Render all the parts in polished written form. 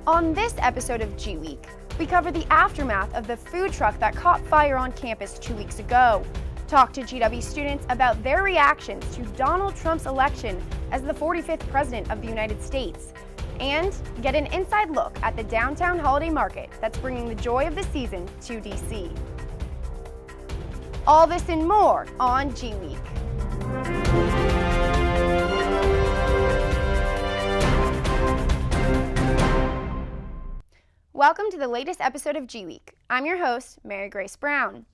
On this episode of GWeek, we cover the aftermath of the food truck that caught fire on campus 2 weeks ago, talk to GW students about their reactions to Donald Trump's election as the 45th President of the United States, and get an inside look at the downtown holiday market that's bringing the joy of the season to DC. All this and more on GWeek. Welcome to the latest episode of GWeek. I'm your host, Mary Grace Brown.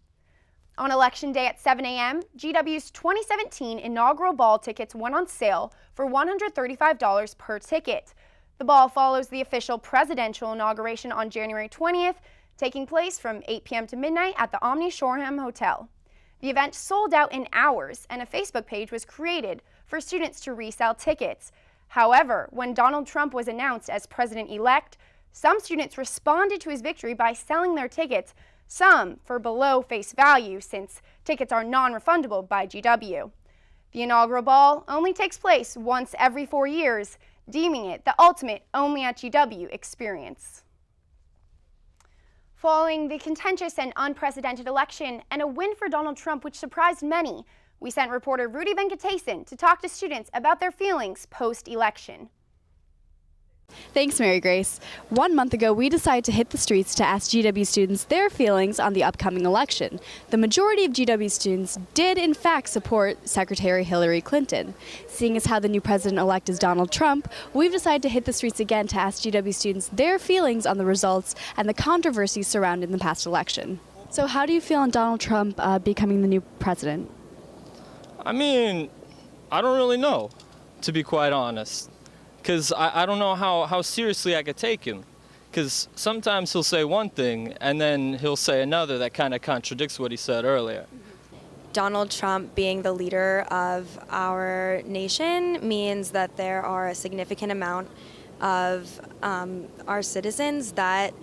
On Election Day at 7 a.m., GW's 2017 inaugural ball tickets went on sale for $135 per ticket. The ball follows the official presidential inauguration on January 20th, taking place from 8 p.m. to midnight at the Omni Shoreham Hotel. The event sold out in hours, and a Facebook page was created for students to resell tickets. However, when Donald Trump was announced as president-elect, some students responded to his victory by selling their tickets, some for below face value since tickets are non-refundable by GW. The inaugural ball only takes place once every 4 years, deeming it the ultimate only at GW experience. Following the contentious and unprecedented election and a win for Donald Trump which surprised many, we sent reporter Rudy Venkatesan to talk to students about their feelings post-election. Thanks, Mary Grace. 1 month ago, we decided to hit the streets to ask GW students their feelings on the upcoming election. The majority of GW students did, in fact, support Secretary Hillary Clinton. Seeing as how the new president-elect is Donald Trump, we've decided to hit the streets again to ask GW students their feelings on the results and the controversies surrounding the past election. So how do you feel on Donald Trump becoming the new president? I mean, I don't really know, to be quite honest. Because I don't know how seriously I could take him. Because sometimes he'll say one thing and then he'll say another that kind of contradicts what he said earlier. Donald Trump being the leader of our nation means that there are a significant amount of our citizens that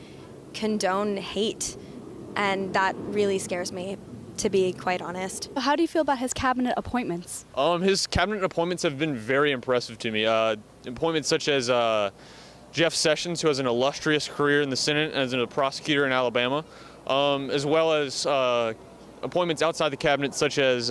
condone hate, and that really scares me, to be quite honest. How do you feel about his cabinet appointments? His cabinet appointments have been very impressive to me. Appointments such as Jeff Sessions, who has an illustrious career in the Senate as a prosecutor in Alabama, as well as appointments outside the cabinet such as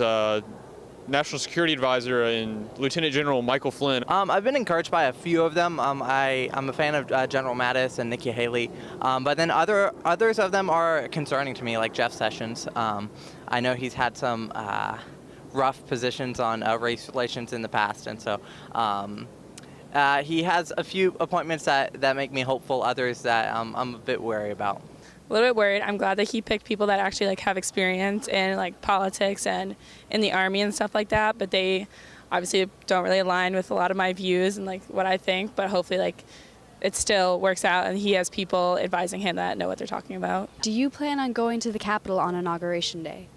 National Security Advisor and Lieutenant General Michael Flynn. I've been encouraged by a few of them. I'm a fan of General Mattis and Nikki Haley, but then others of them are concerning to me, like Jeff Sessions. I know he's had some rough positions on race relations in the past, and so he has a few appointments that make me hopeful, others that I'm a bit wary about. A little bit worried. I'm glad that he picked people that actually have experience in politics and in the Army and stuff like that, but they obviously don't really align with a lot of my views and what I think, but hopefully it still works out and he has people advising him that know what they're talking about. Do you plan on going to the Capitol on Inauguration Day?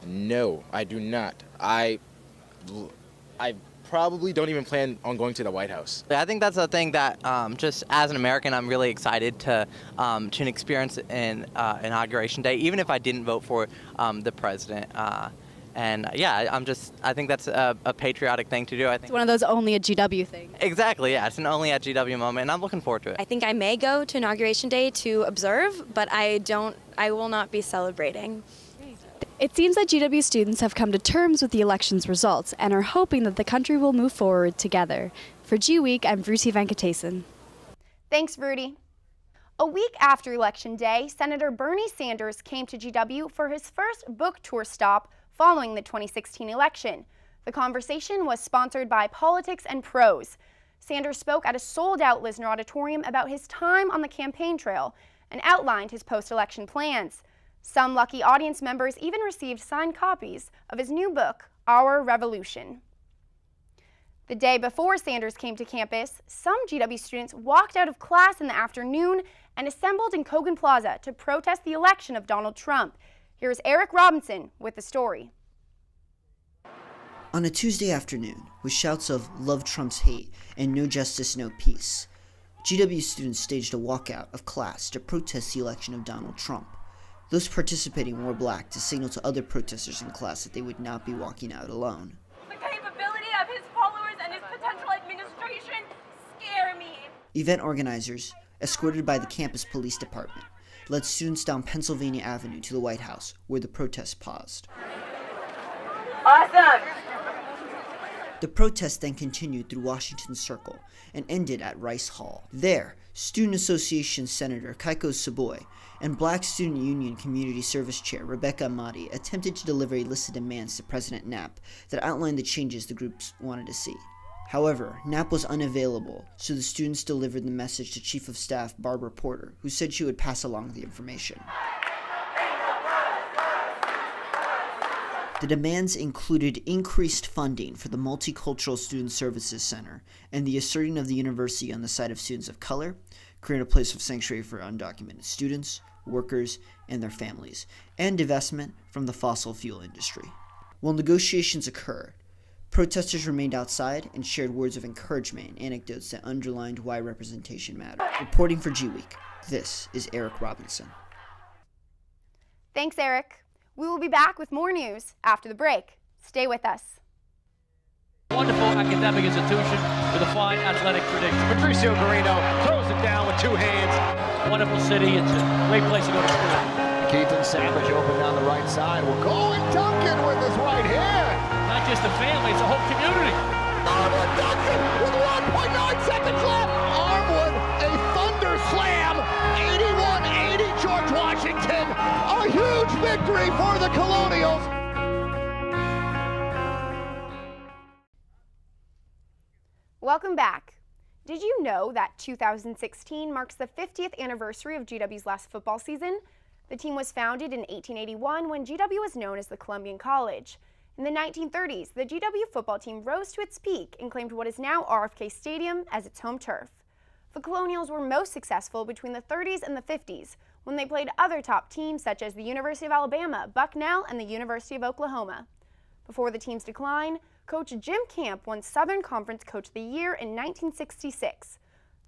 No, I do not. I probably don't even plan on going to the White House. I think that's a thing that just as an American, I'm really excited to experience in Inauguration Day, even if I didn't vote for the president. I think that's a patriotic thing to do. I think it's one of those only a GW things. Exactly, yeah. It's an only at GW moment, and I'm looking forward to it. I think I may go to Inauguration Day to observe, but I will not be celebrating. It seems that GW students have come to terms with the election's results and are hoping that the country will move forward together. For GWeek, I'm Rudy Venkatesan. Thanks, Rudy. A week after Election Day, Senator Bernie Sanders came to GW for his first book tour stop following the 2016 election. The conversation was sponsored by Politics and Prose. Sanders spoke at a sold-out Lisner Auditorium about his time on the campaign trail and outlined his post-election plans. Some lucky audience members even received signed copies of his new book, Our Revolution. The day before Sanders came to campus, some GW students walked out of class in the afternoon and assembled in Kogan Plaza to protest the election of Donald Trump. Here's Eric Robinson with the story. On a Tuesday afternoon, with shouts of "Love Trump's hate" and "No justice, no peace," GW students staged a walkout of class to protest the election of Donald Trump. Those participating wore black to signal to other protesters in class that they would not be walking out alone. The capability of his followers and his potential administration scare me. Event organizers escorted by the campus police department, led students down Pennsylvania Avenue to the White House, where the protest paused. Awesome! The protest then continued through Washington Circle and ended at Rice Hall. There, Student Association Senator Keiko Savoy and Black Student Union Community Service Chair Rebecca Amati attempted to deliver a list of demands to President Knapp that outlined the changes the groups wanted to see. However, Knapp was unavailable, so the students delivered the message to Chief of Staff Barbara Porter, who said she would pass along the information. The demands included increased funding for the Multicultural Student Services Center and the asserting of the university on the side of students of color, creating a place of sanctuary for undocumented students, workers, and their families, and divestment from the fossil fuel industry. While negotiations occurred, protesters remained outside and shared words of encouragement and anecdotes that underlined why representation mattered. Reporting for GWeek, this is Eric Robinson. Thanks, Eric. We will be back with more news after the break. Stay with us. Wonderful academic institution with a fine athletic tradition. Patricio Garino throws it down with two hands. Wonderful city. It's a great place to go to school. Keaton Savage open down the right side. Will go and Duncan with his right hand. Not just a family, it's a whole community. Armwood Duncan with 1.9 seconds left. Armwood, a thunder slam. 81-80 George Washington. A huge victory for the Colonials. Welcome back. Did you know that 2016 marks the 50th anniversary of GW's last football season? The team was founded in 1881 when GW was known as the Columbian College. In the 1930s, the GW football team rose to its peak and claimed what is now RFK Stadium as its home turf. The Colonials were most successful between the 30s and the 50s, when they played other top teams such as the University of Alabama, Bucknell, and the University of Oklahoma. Before the team's decline, Coach Jim Camp won Southern Conference Coach of the Year in 1966.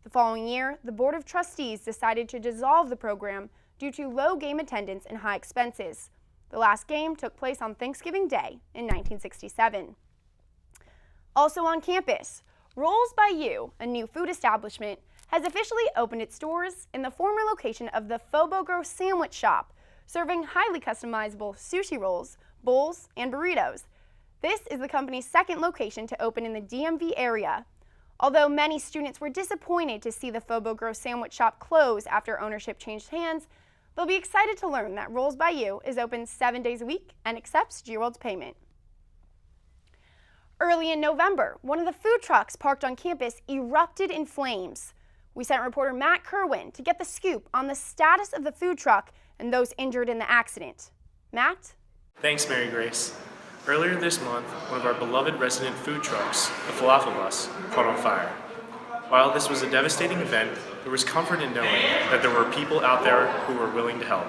The following year, the Board of Trustees decided to dissolve the program due to low game attendance and high expenses. The last game took place on Thanksgiving Day in 1967. Also on campus, Rolls by You, a new food establishment, has officially opened its doors in the former location of the Fobogro Sandwich Shop, serving highly customizable sushi rolls, bowls, and burritos. This is the company's second location to open in the DMV area. Although many students were disappointed to see the Fobogro Sandwich Shop close after ownership changed hands, they'll be excited to learn that Rolls by You is open 7 days a week and accepts GWorld's payment. Early in November, one of the food trucks parked on campus erupted in flames. We sent reporter Matt Kerwin to get the scoop on the status of the food truck and those injured in the accident. Matt? Thanks, Mary Grace. Earlier this month, one of our beloved resident food trucks, the Falafel Bus, caught on fire. While this was a devastating event, there was comfort in knowing that there were people out there who were willing to help.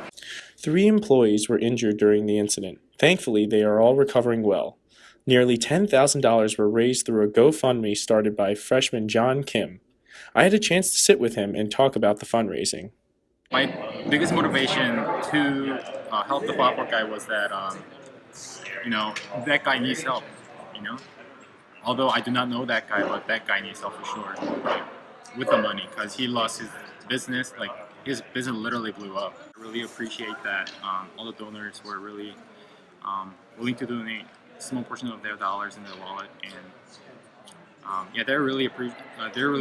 3 employees were injured during the incident. Thankfully, they are all recovering well. Nearly $10,000 were raised through a GoFundMe started by freshman John Kim. I had a chance to sit with him and talk about the fundraising. My biggest motivation to help the Falafel guy was that, that guy needs help, Although I do not know that guy, but that guy needs help for sure, with the money, because he lost his business, his business literally blew up. I really appreciate that all the donors were really willing to donate a small portion of their dollars in their wallet, and they're really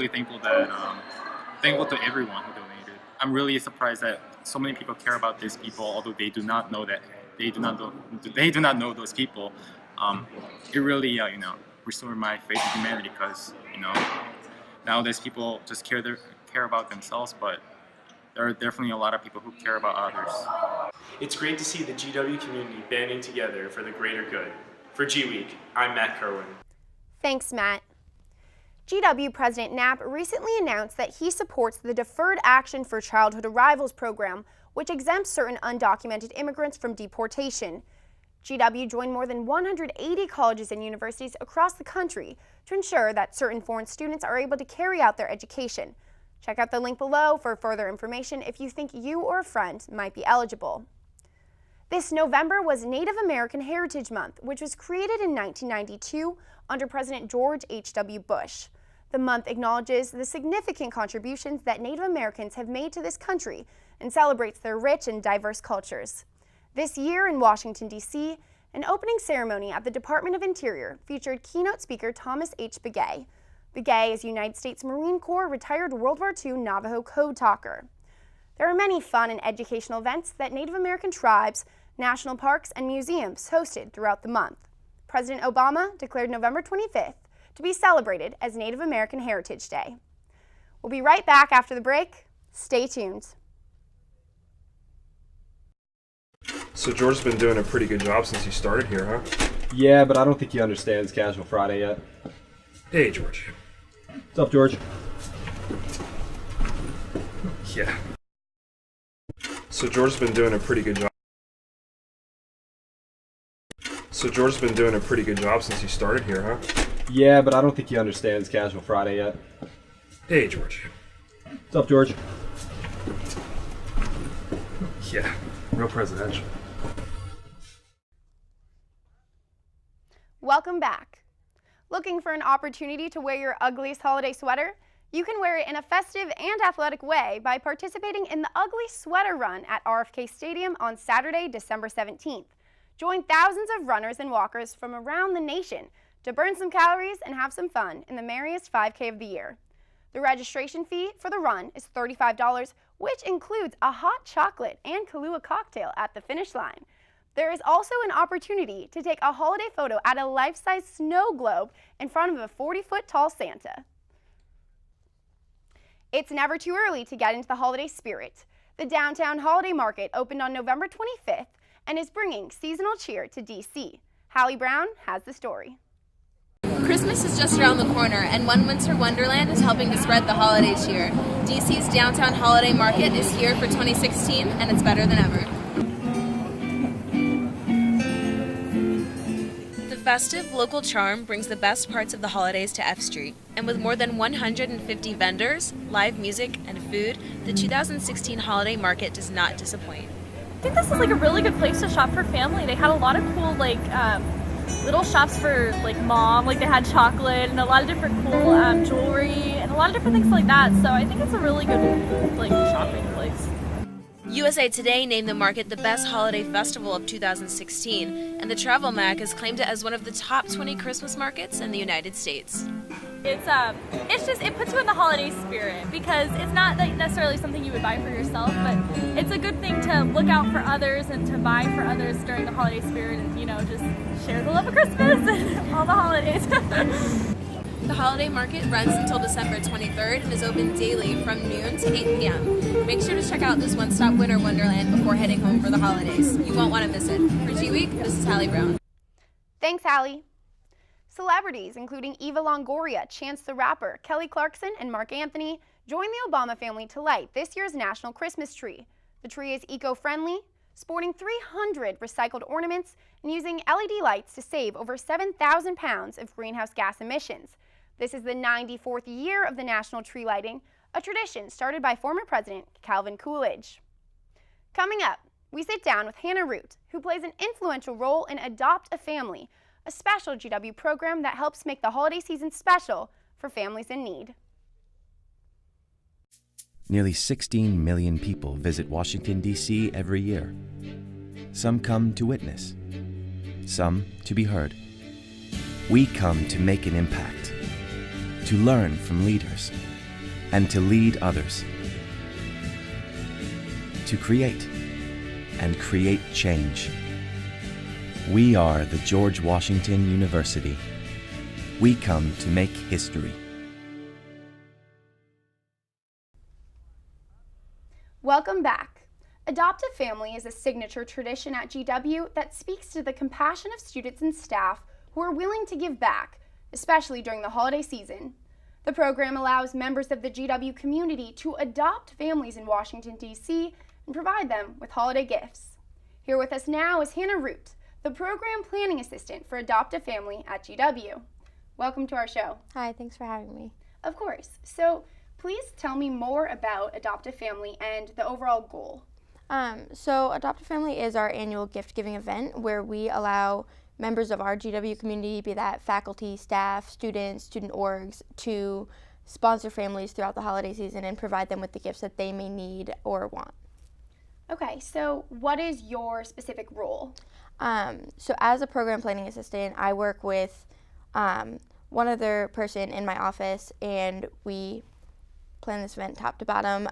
thankful to everyone who donated. I'm really surprised that so many people care about these people, although they do not know those people. It really restored my faith in humanity, because nowadays people just care about themselves, but there are definitely a lot of people who care about others. It's great to see the GW community banding together for the greater good. For GWeek, I'm Matt Kerwin. Thanks, Matt. GW President Knapp recently announced that he supports the Deferred Action for Childhood Arrivals program, which exempts certain undocumented immigrants from deportation. GW joined more than 180 colleges and universities across the country to ensure that certain foreign students are able to carry out their education. Check out the link below for further information if you think you or a friend might be eligible. This November was Native American Heritage Month, which was created in 1992 under President George H.W. Bush. The month acknowledges the significant contributions that Native Americans have made to this country and celebrates their rich and diverse cultures. This year in Washington, D.C., an opening ceremony at the Department of Interior featured keynote speaker Thomas H. Begay. Begay is United States Marine Corps retired World War II Navajo code talker. There are many fun and educational events that Native American tribes, national parks, and museums hosted throughout the month. President Obama declared November 25th to be celebrated as Native American Heritage Day. We'll be right back after the break. Stay tuned. So George's been doing a pretty good job since he started here, huh? Yeah, but I don't think he understands Casual Friday yet. Hey, George. What's up, George? Yeah. So George's been doing a pretty good job. So George's been doing a pretty good job since he started here, huh? Yeah, but I don't think he understands Casual Friday yet. Hey, George. What's up, George? Yeah, real presidential. Welcome back. Looking for an opportunity to wear your ugliest holiday sweater? You can wear it in a festive and athletic way by participating in the Ugly Sweater Run at RFK Stadium on Saturday, December 17th. Join thousands of runners and walkers from around the nation to burn some calories and have some fun in the merriest 5K of the year. The registration fee for the run is $35, which includes a hot chocolate and Kahlua cocktail at the finish line. There is also an opportunity to take a holiday photo at a life-size snow globe in front of a 40-foot tall Santa. It's never too early to get into the holiday spirit. The Downtown Holiday Market opened on November 25th and is bringing seasonal cheer to D.C. Hallie Brown has the story. Christmas is just around the corner, and One Winter Wonderland is helping to spread the holiday cheer. DC's Downtown Holiday Market is here for 2016, and it's better than ever. The festive local charm brings the best parts of the holidays to F Street, and with more than 150 vendors, live music, and food, the 2016 Holiday Market does not disappoint. I think this is like a really good place to shop for family. They had a lot of cool little shops for mom, they had chocolate and a lot of different cool jewelry and a lot of different things like that. So I think it's a really good shopping place. USA Today named the market the best holiday festival of 2016, and the Travel Mag has claimed it as one of the top 20 Christmas markets in the United States. It puts you in the holiday spirit because it's not necessarily something you would buy for yourself, but it's a good thing to look out for others and to buy for others during the holiday spirit and, just share the love of Christmas and all the holidays. The holiday market runs until December 23rd and is open daily from noon to 8 p.m. Make sure to check out this one-stop winter wonderland before heading home for the holidays. You won't want to miss it. For GWeek, this is Hallie Brown. Thanks, Hallie. Celebrities, including Eva Longoria, Chance the Rapper, Kelly Clarkson, and Mark Anthony, joined the Obama family to light this year's National Christmas Tree. The tree is eco-friendly, sporting 300 recycled ornaments and using LED lights to save over 7,000 pounds of greenhouse gas emissions. This is the 94th year of the national tree lighting, a tradition started by former President Calvin Coolidge. Coming up, we sit down with Hannah Root, who plays an influential role in Adopt a Family, a special GW program that helps make the holiday season special for families in need. Nearly 16 million people visit Washington, D.C. every year. Some come to witness, some to be heard. We come to make an impact, to learn from leaders, and to lead others. To create and create change. We are the George Washington University. We come to make history. Welcome back. Adopt a Family is a signature tradition at GW that speaks to the compassion of students and staff who are willing to give back, especially during the holiday season. The program allows members of the GW community to adopt families in Washington, D.C. and provide them with holiday gifts. Here with us now is Hannah Root, the Program Planning Assistant for Adopt a Family at GW. Welcome to our show. Hi, thanks for having me. Of course. So please tell me more about Adopt a Family and the overall goal. So Adopt a Family is our annual gift-giving event where we allow members of our GW community, be that faculty, staff, students, student orgs, to sponsor families throughout the holiday season and provide them with the gifts that they may need or want. Okay, so what is your specific role? So as a program planning assistant, I work with one other person in my office, and we plan this event top to bottom.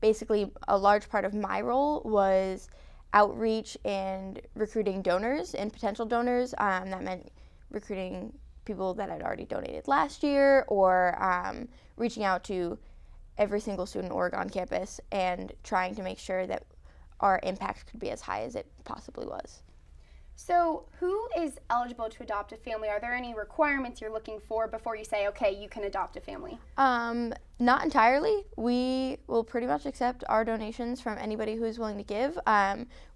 Basically, a large part of my role was outreach and recruiting donors and potential donors. That meant recruiting people that had already donated last year, or reaching out to every single student org on campus and trying to make sure that our impact could be as high as it possibly was. So who is eligible to adopt a family? Are there any requirements you're looking for before you say, okay, you can adopt a family? Not entirely. We will pretty much accept our donations from anybody who is willing to give.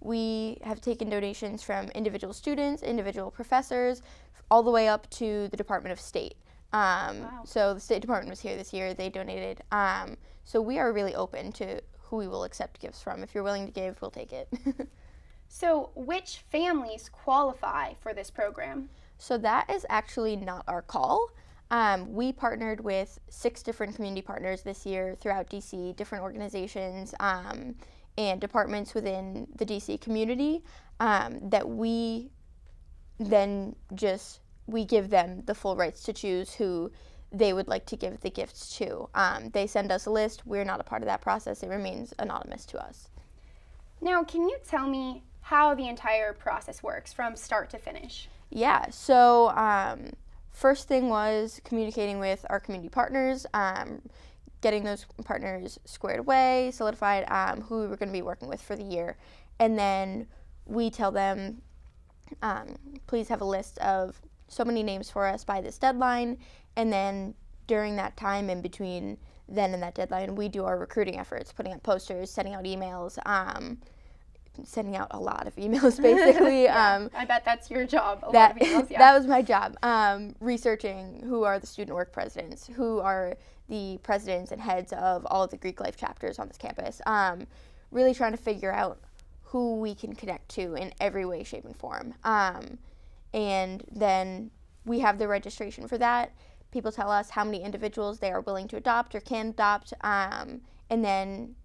We have taken donations from individual students, individual professors, all the way up to the Department of State. Wow. So the State Department was here this year. They donated. So we are really open to who we will accept gifts from. If you're willing to give, we'll take it. So which families qualify for this program? So that is actually not our call. We partnered with 6 different community partners this year throughout DC, different organizations and departments within the DC community that we then we give them the full rights to choose who they would like to give the gifts to. They send us a list. We're not a part of that process. It remains anonymous to us. Now, can you tell me how the entire process works from start to finish? Yeah, so first thing was communicating with our community partners, getting those partners squared away, solidified who we were going to be working with for the year. And then we tell them, please have a list of so many names for us by this deadline. And then during that time in between then and that deadline, we do our recruiting efforts, putting up posters, sending out emails, sending out a lot of emails, basically. Yeah, I bet that's your job, a that, lot of emails, yeah. That was my job, researching who are the student org presidents, who are the presidents and heads of all of the Greek life chapters on this campus, really trying to figure out who we can connect to in every way, shape, and form. And then we have the registration for that. People tell us how many individuals they are willing to adopt or can adopt, and then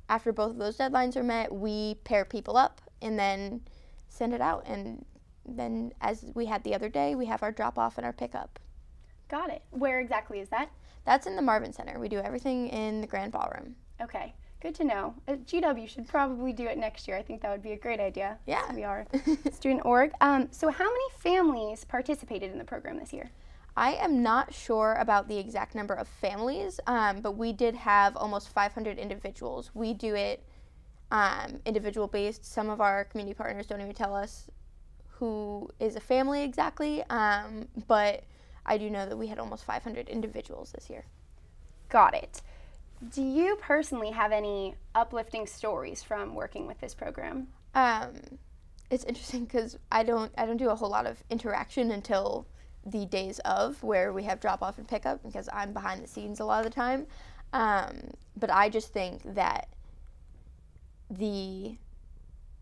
after both of those deadlines are met, we pair people up and then send it out. And then, as we had the other day, we have our drop-off and our pickup. Got it. Where exactly is that? That's in the Marvin Center. We do everything in the Grand Ballroom. Okay, good to know. GW should probably do it next year. I think that would be a great idea. Yeah. We are student org. So how many families participated in the program this year? I am not sure about the exact number of families, but we did have almost 500 individuals. We do it individual based. Some of our community partners don't even tell us who is a family exactly, but I do know that we had almost 500 individuals this year. Got it. Do you personally have any uplifting stories from working with this program? It's interesting because I don't do a whole lot of interaction until the days of, where we have drop off and pickup, because I'm behind the scenes a lot of the time. But I just think that the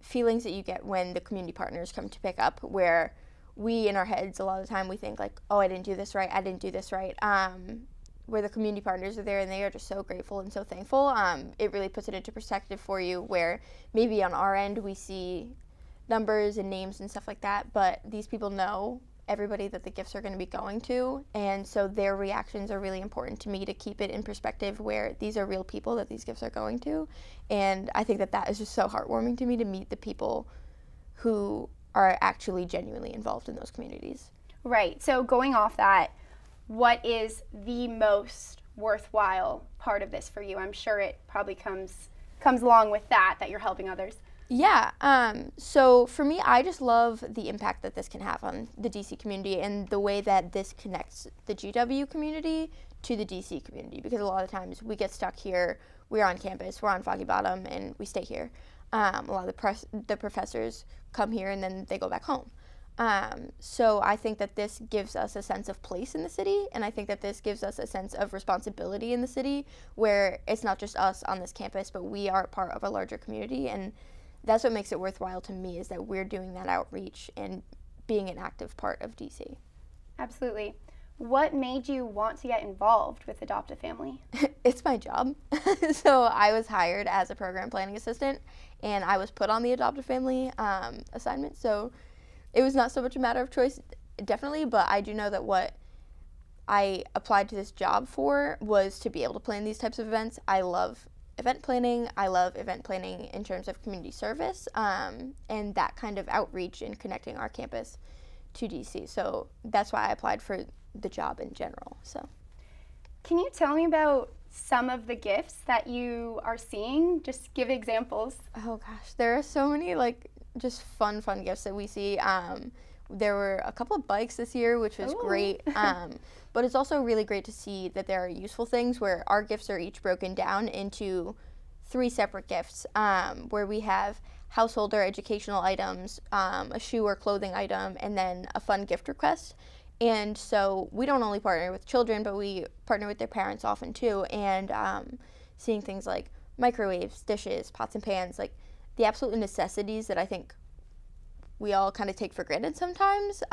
feelings that you get when the community partners come to pick up, where we in our heads a lot of the time we think like, oh, I didn't do this right, where the community partners are there and they are just so grateful and so thankful, it really puts it into perspective for you, where maybe on our end we see numbers and names and stuff like that, but these people know everybody that the gifts are going to be going to, and so their reactions are really important to me to keep it in perspective, where these are real people that these gifts are going to. And I think that that is just so heartwarming to me, to meet the people who are actually genuinely involved in those communities. Right. So going off that, what is the most worthwhile part of this for you? I'm sure it probably comes along with that you're helping others. Yeah, so for me, I just love the impact that this can have on the DC community and the way that this connects the GW community to the DC community, because a lot of times we get stuck here, we're on campus, we're on Foggy Bottom, and we stay here. A lot of the professors come here and then they go back home. So I think that this gives us a sense of place in the city, and I think that this gives us a sense of responsibility in the city, where it's not just us on this campus, but we are part of a larger community, and that's what makes it worthwhile to me, is that we're doing that outreach and being an active part of DC. Absolutely. What made you want to get involved with Adopt a Family? It's my job. So I was hired as a program planning assistant, and I was put on the Adopt a Family assignment. So it was not so much a matter of choice, definitely, but I do know that what I applied to this job for was to be able to plan these types of events. I love event planning. I love event planning in terms of community service and that kind of outreach and connecting our campus to DC. So that's why I applied for the job in general. So, can you tell me about some of the gifts that you are seeing? Just give examples. Oh gosh, there are so many just fun gifts that we see. There were a couple of bikes this year, which was great. But it's also really great to see that there are useful things where our gifts are each broken down into 3 separate gifts, where we have household or educational items, a shoe or clothing item, and then a fun gift request. And so we don't only partner with children, but we partner with their parents often too. And seeing things like microwaves, dishes, pots and pans, like the absolute necessities that I think we all kind of take for granted sometimes.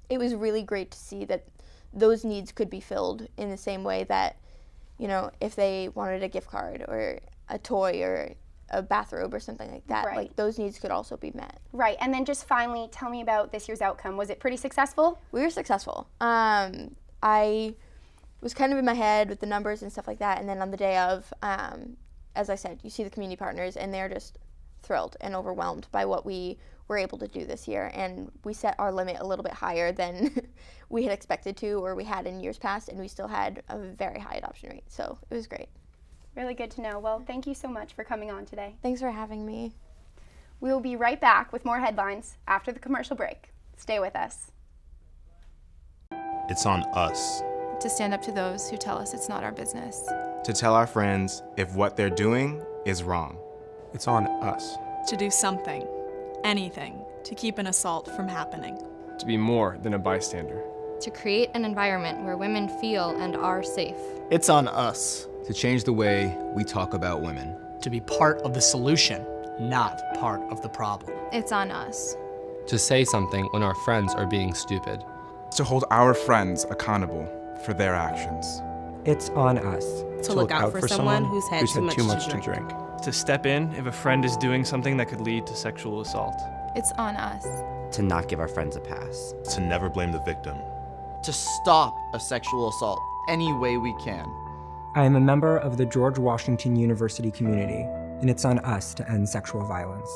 It was really great to see that those needs could be filled in the same way that, if they wanted a gift card or a toy or a bathrobe or something like that, right. Like those needs could also be met. Right, and then just finally, tell me about this year's outcome. Was it pretty successful? We were successful. I was kind of in my head with the numbers and stuff like that, and then on the day of, as I said, you see the community partners, and they're just thrilled and overwhelmed by what we were able to do this year, and we set our limit a little bit higher than we had expected to or we had in years past, and we still had a very high adoption rate, so it was great. Really good to know. Well, thank you so much for coming on today. Thanks for having me. We will be right back with more headlines after the commercial break. Stay with us. It's on us to stand up to those who tell us it's not our business. To tell our friends if what they're doing is wrong. It's on us. To do something, anything, to keep an assault from happening. To be more than a bystander. To create an environment where women feel and are safe. It's on us. To change the way we talk about women. To be part of the solution, not part of the problem. It's on us. To say something when our friends are being stupid. To hold our friends accountable for their actions. It's on us. To look out for someone who's had too much to drink. To step in if a friend is doing something that could lead to sexual assault. It's on us. To not give our friends a pass. To never blame the victim. To stop a sexual assault any way we can. I am a member of the George Washington University community, and it's on us to end sexual violence.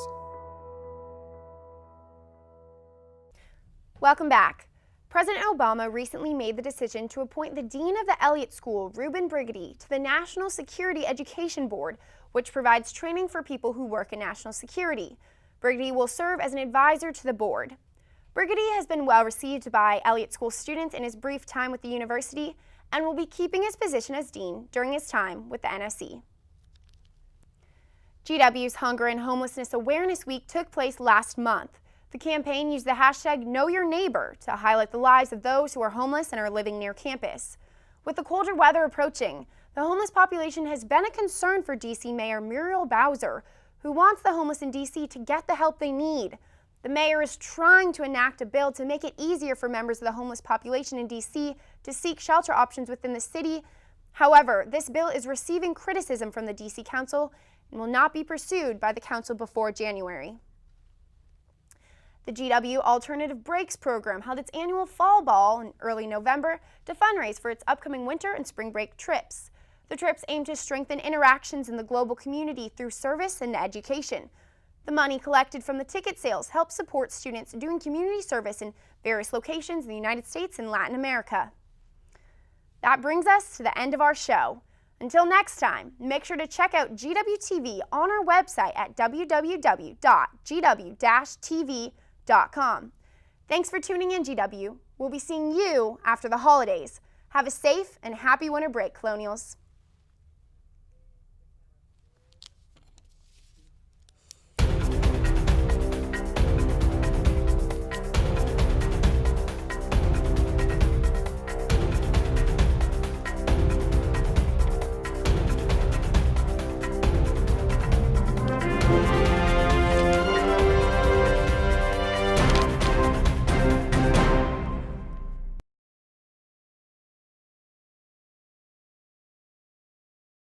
Welcome back. President Obama recently made the decision to appoint the Dean of the Elliott School, Ruben Brigady, to the National Security Education Board, which provides training for people who work in national security. Brigady will serve as an advisor to the board. Brigady has been well received by Elliott School students in his brief time with the university and will be keeping his position as dean during his time with the NSE. GW's Hunger and Homelessness Awareness Week took place last month. The campaign used the hashtag #KnowYourNeighbor to highlight the lives of those who are homeless and are living near campus. With the colder weather approaching, the homeless population has been a concern for DC Mayor Muriel Bowser, who wants the homeless in DC to get the help they need. The mayor is trying to enact a bill to make it easier for members of the homeless population in DC to seek shelter options within the city. However, this bill is receiving criticism from the DC Council and will not be pursued by the council before January. The GW Alternative Breaks program held its annual fall ball in early November to fundraise for its upcoming winter and spring break trips. The trips aim to strengthen interactions in the global community through service and education. The money collected from the ticket sales helps support students doing community service in various locations in the United States and Latin America. That brings us to the end of our show. Until next time, make sure to check out GWTV on our website at www.gw-tv.com. Thanks for tuning in, GW. We'll be seeing you after the holidays. Have a safe and happy winter break, Colonials.